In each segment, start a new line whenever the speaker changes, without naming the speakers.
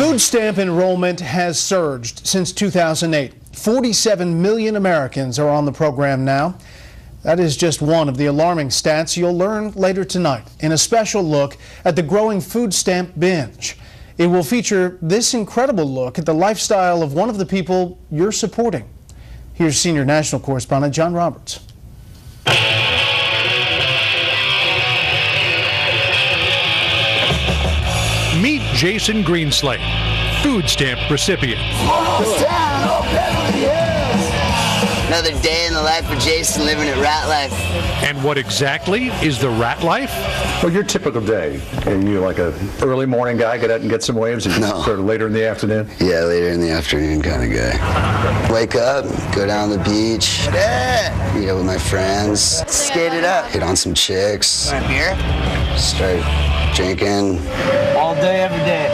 Food stamp enrollment has surged since 2008. 47 million Americans are on the program now. That is just one of the alarming stats you'll learn later tonight in a special look at the growing food stamp binge. It will feature this incredible look at the lifestyle of one of the people you're supporting. Here's senior national correspondent John Roberts.
Meet Jason Greenslade, food stamp recipient.
Another day in the life of Jason, living it rat life.
And what exactly is the rat life?
Well, your typical day. Are you like a early morning guy, get out and get some waves? Or
No.
Sort of later in the afternoon?
Yeah, later in the afternoon kind of guy. Wake up, go down the beach, meet up with my friends, skate it up, hit on some chicks, want a beer? Start drinking.
All day, every day.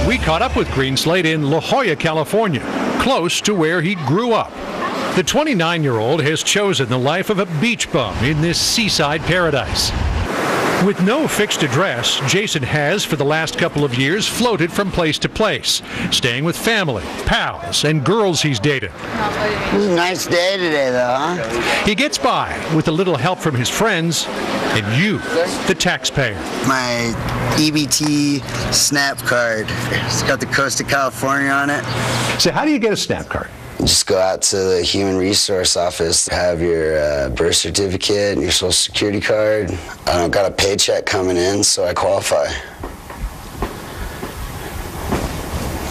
We caught up with Greenslade in La Jolla, California, close to where he grew up. The 29-year-old has chosen the life of a beach bum in this seaside paradise. With no fixed address, Jason has, for the last couple of years, floated from place to place, staying with family, pals, and girls he's dated.
This is a nice day today, though, huh?
He gets by with a little help from his friends and you, the taxpayer.
My EBT SNAP card. It's got the coast of California on it.
So how do you get a SNAP card?
Just go out to the Human Resource Office, have your birth certificate, your Social Security card. I don't got a paycheck coming in, so I qualify.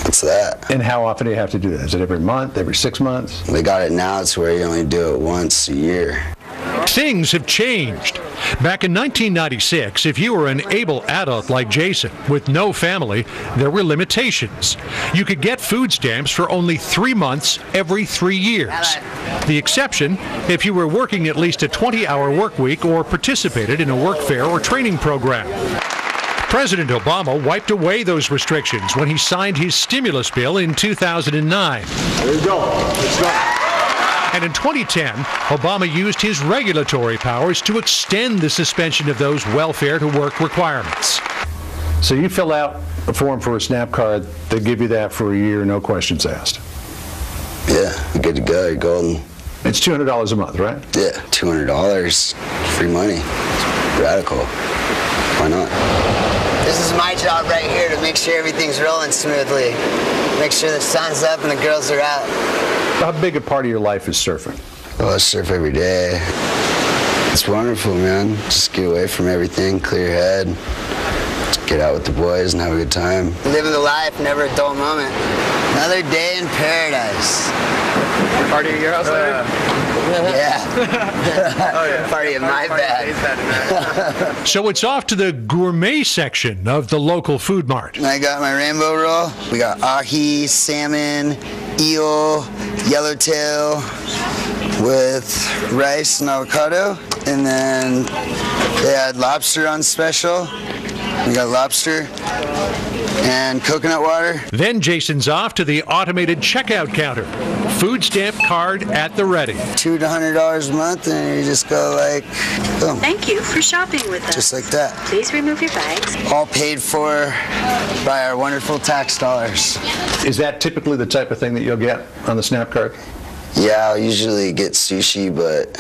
That's that.
And how often do you have to do that? Is it every month, every 6 months?
They got it now to where you only do it once a year.
Things have changed. Back in 1996, if you were an able adult like Jason with no family, there were limitations. You could get food stamps for only 3 months every 3 years. The exception, if you were working at least a 20-hour work week or participated in a work fair or training program. President Obama wiped away those restrictions when he signed his stimulus bill in 2009.
There you go. Let's go.
And in 2010, Obama used his regulatory powers to extend the suspension of those welfare-to-work requirements.
So you fill out a form for a SNAP card, they give you that for a year, no questions asked.
Yeah, you're good to go, you're golden.
It's $200 a month, right?
Yeah, $200, free money. It's radical. Why not? This is my job right here to make sure everything's rolling smoothly. Make sure the sun's up and the girls are out.
How big a part of your life is surfing?
Oh, I surf every day. It's wonderful, man. Just get away from everything, clear your head, just get out with the boys and have a good time. Living the life, never a dull moment. Another day in paradise.
Party at your house later?
Yeah.
Oh, yeah.
Party at my bed.
So it's off to the gourmet section of the local food mart.
I got my rainbow roll. We got ahi, salmon, eel, yellowtail with rice and avocado. And then they had lobster on special. We got lobster and coconut water.
Then Jason's off to the automated checkout counter. Food stamp card at the ready.
$200 to $100 a month, and you just go like, boom.
Thank you for shopping with us.
Just like that.
Please remove your bags.
All paid for by our wonderful tax dollars.
Is that typically the type of thing that you'll get on the SNAP card?
Yeah, I'll usually get sushi, but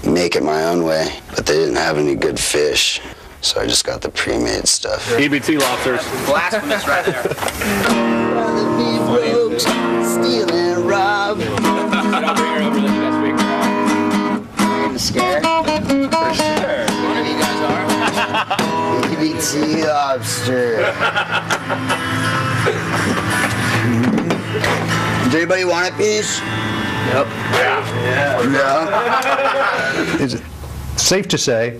make it my own way. But they didn't have any good fish, so I just got the pre-made stuff.
EBT lobsters. Blasphemous right there.
Steal and rob. Scared?
For sure. One of you guys are.
EBT lobster. Does anybody want a piece?
Yep.
Yeah.
Is it safe to say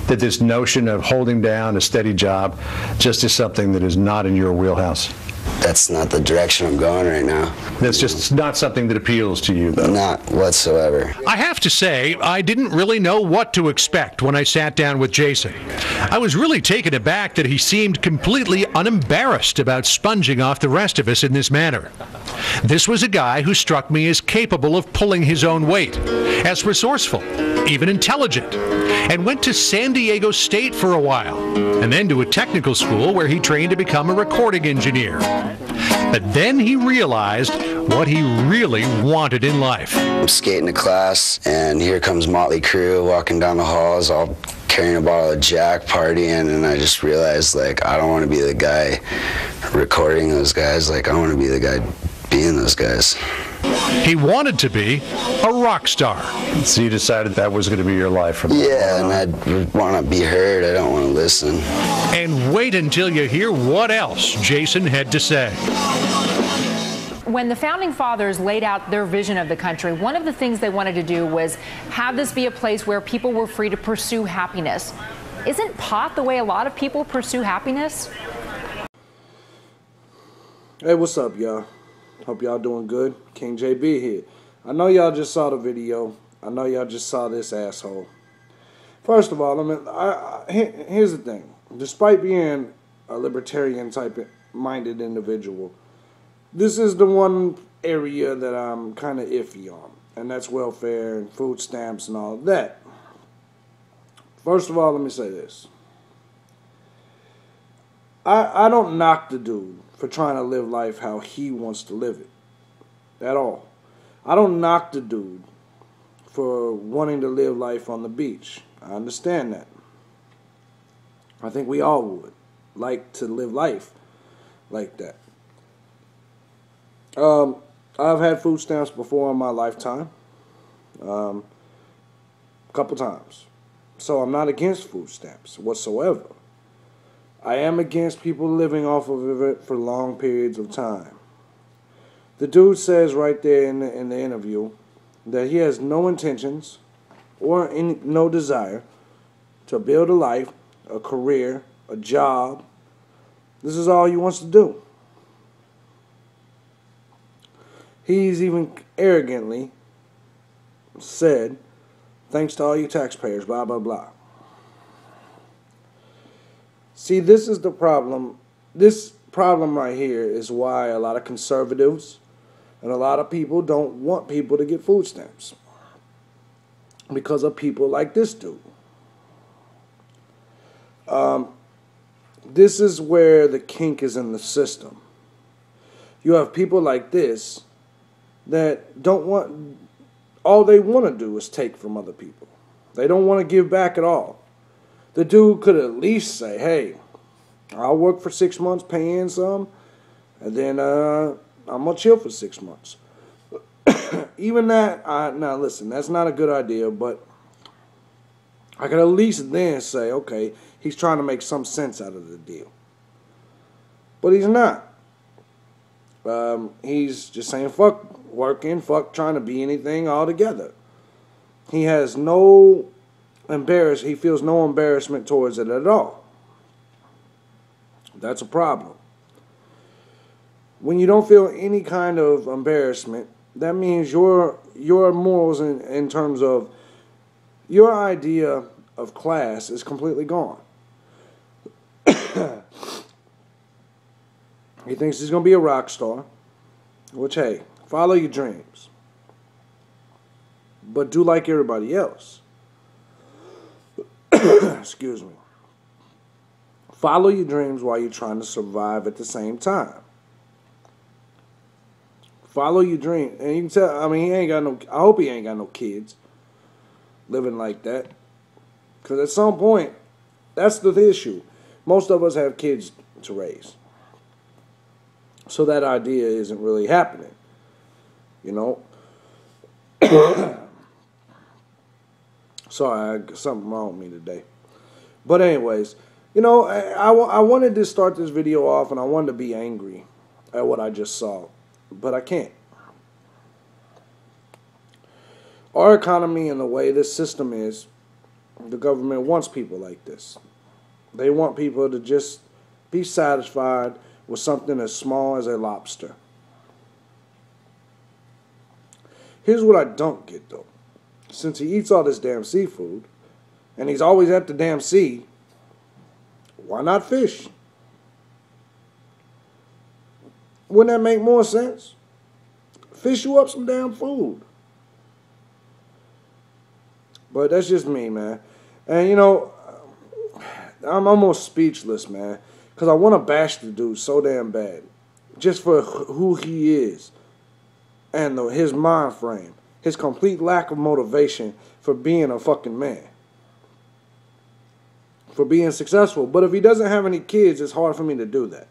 that this notion of holding down a steady job just is something that is not in your wheelhouse?
That's not the direction I'm going right now.
That's just not something that appeals to you, though.
Not whatsoever.
I have to say, I didn't really know what to expect when I sat down with Jason. I was really taken aback that he seemed completely unembarrassed about sponging off the rest of us in this manner. This was a guy who struck me as capable of pulling his own weight, as resourceful, even intelligent, and went to San Diego State for a while, and then to a technical school where he trained to become a recording engineer. But then he realized what he really wanted in life.
I'm skating to class, and here comes Motley Crue walking down the halls, all carrying a bottle of Jack, partying, and I just realized, like, I don't want to be the guy recording those guys. Like, I want to be the guy being those guys.
He wanted to be a rock star.
So you decided that was going to be your life from that
Yeah,
point
and I want to be heard. I don't want to listen.
And wait until you hear what else Jason had to say.
When the founding fathers laid out their vision of the country, one of the things they wanted to do was have this be a place where people were free to pursue happiness. Isn't pot the way a lot of people pursue happiness?
Hey, what's up, y'all? Hope y'all doing good. King JB here. I know y'all just saw the video. I know y'all just saw this asshole. First of all, here's the thing. Despite being a libertarian type-minded individual, this is the one area that I'm kind of iffy on, and that's welfare and food stamps and all of that. First of all, let me say this. I don't knock the dude for trying to live life how he wants to live it, at all. I don't knock the dude for wanting to live life on the beach. I understand that. I think we all would like to live life like that. I've had food stamps before in my lifetime, a couple times. So I'm not against food stamps whatsoever. I am against people living off of it for long periods of time. The dude says right there in the interview that he has no intentions or no desire to build a life, a career, a job. This is all he wants to do. He's even arrogantly said, thanks to all you taxpayers, blah, blah, blah. See, this is the problem. This problem right here is why a lot of conservatives and a lot of people don't want people to get food stamps. Because of people like this dude. This is where the kink is in the system. You have people like this that don't want, all they want to do is take from other people. They don't want to give back at all. The dude could at least say, hey, I'll work for 6 months, pay in some, and then I'm going to chill for 6 months. Even that, now listen, that's not a good idea, but I could at least then say, okay, he's trying to make some sense out of the deal. But he's not. He's just saying fuck working, fuck trying to be anything altogether. He has no he feels no embarrassment towards it at all. That's a problem. When you don't feel any kind of embarrassment, that means your morals in terms of your idea of class is completely gone. He thinks he's going to be a rock star, which, hey, follow your dreams. But do like everybody else. Excuse me. Follow your dreams while you're trying to survive at the same time. Follow your dream. And you can tell, I mean, he ain't got no, I hope he ain't got no kids living like that. Because at some point, that's the issue. Most of us have kids to raise. So that idea isn't really happening. You know? Sorry, I got something wrong with me today. But anyways, you know, I wanted to start this video off and I wanted to be angry at what I just saw. But I can't. Our economy and the way this system is, the government wants people like this. They want people to just be satisfied with something as small as a lobster. Here's what I don't get, though. Since he eats all this damn seafood, and he's always at the damn sea, why not fish? Wouldn't that make more sense? Fish you up some damn food. But that's just me, man. And, you know, I'm almost speechless, man. Because I want to bash the dude so damn bad. Just for who he is. And his mind frame. His complete lack of motivation for being a fucking man. For being successful. But if he doesn't have any kids, it's hard for me to do that.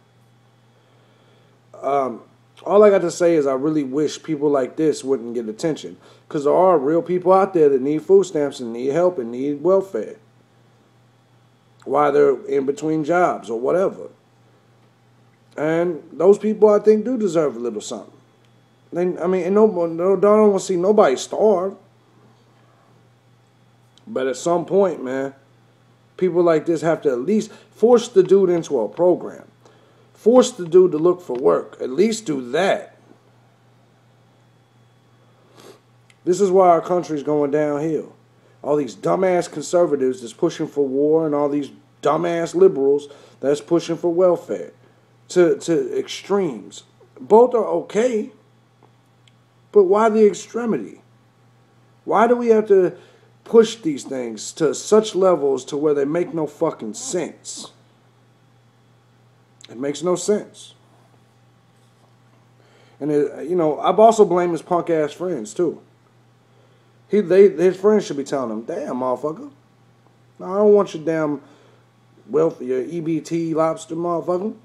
All I got to say is I really wish people like this wouldn't get attention. Because there are real people out there that need food stamps and need help and need welfare. While they're in between jobs or whatever. And those people, I think, do deserve a little something. I mean, I don't want to see nobody starve. But at some point, man, people like this have to at least force the dude into a program. Force the dude to look for work. At least do that. This is why our country's going downhill. All these dumbass conservatives that's pushing for war and all these dumbass liberals that's pushing for welfare to extremes. Both are okay, but why the extremity? Why do we have to push these things to such levels to where they make no fucking sense? It makes no sense. And, you know, I've also blamed his punk-ass friends, too. His friends should be telling him, damn, motherfucker. No, I don't want your damn wealth, your EBT lobster, motherfucker.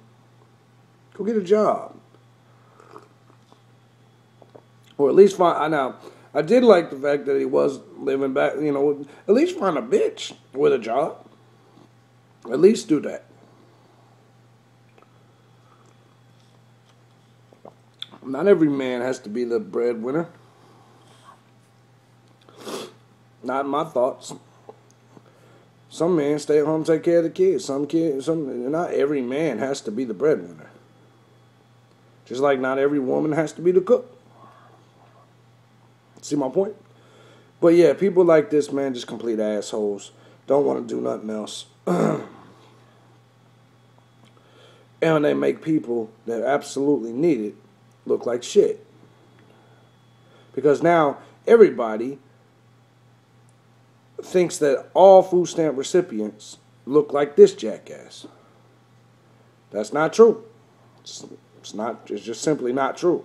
Go get a job. Or at least find, now, I did like the fact that he was living back, you know, at least find a bitch with a job. At least do that. Not every man has to be the breadwinner. Not in my thoughts. Some men stay at home and take care of the kids. Not every man has to be the breadwinner. Just like not every woman has to be the cook. See my point? But yeah, people like this, man, just complete assholes. Don't want to do nothing else. And they make people that absolutely need it look like shit. Because now everybody thinks that all food stamp recipients look like this jackass. That's not true. It's just simply not true.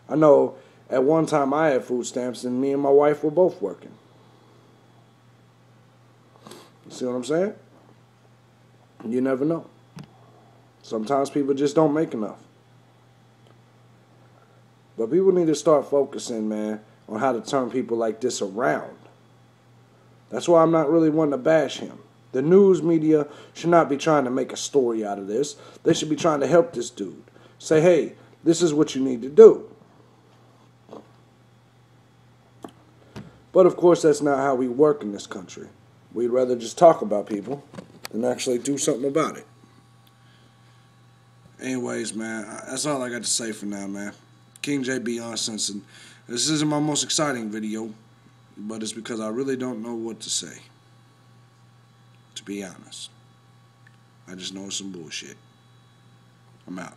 I know at one time I had food stamps and me and my wife were both working. You see what I'm saying? You never know. Sometimes people just don't make enough. But people need to start focusing, man, on how to turn people like this around. That's why I'm not really wanting to bash him. The news media should not be trying to make a story out of this. They should be trying to help this dude. Say, hey, this is what you need to do. But of course, that's not how we work in this country. We'd rather just talk about people than actually do something about it. Anyways, man, that's all I got to say for now, man. King JB Uncensored. This isn't my most exciting video, but it's because I really don't know what to say. To be honest. I just know it's some bullshit. I'm out.